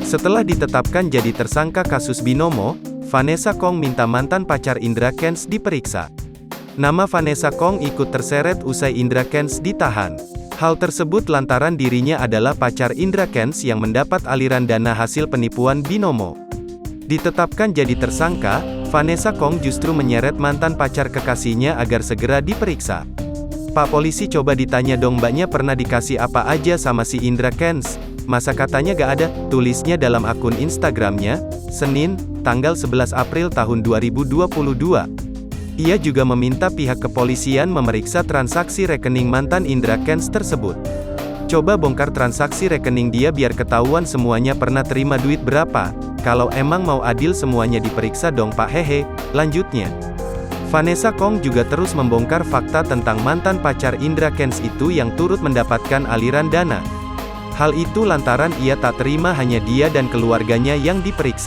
Setelah ditetapkan jadi tersangka kasus Binomo, Vanessa Kong minta mantan pacar Indra Kents diperiksa. Nama Vanessa Kong ikut terseret usai Indra Kents ditahan. Hal tersebut lantaran dirinya adalah pacar Indra Kents yang mendapat aliran dana hasil penipuan Binomo. Ditetapkan jadi tersangka, Vanessa Kong justru menyeret mantan pacar kekasihnya agar segera diperiksa. "Pak polisi, coba ditanya dong, mbaknya pernah dikasih apa aja sama si Indra Kents? Masa katanya gak ada?" tulisnya dalam akun Instagramnya, Senin, tanggal 11 April tahun 2022. Ia juga meminta pihak kepolisian memeriksa transaksi rekening mantan Indra Kents tersebut. "Coba bongkar transaksi rekening dia biar ketahuan semuanya pernah terima duit berapa. Kalau emang mau adil semuanya diperiksa dong Pak, hehe," lanjutnya. Vanessa Kong juga terus membongkar fakta tentang mantan pacar Indra Kents itu yang turut mendapatkan aliran dana. Hal itu lantaran ia tak terima hanya dia dan keluarganya yang diperiksa.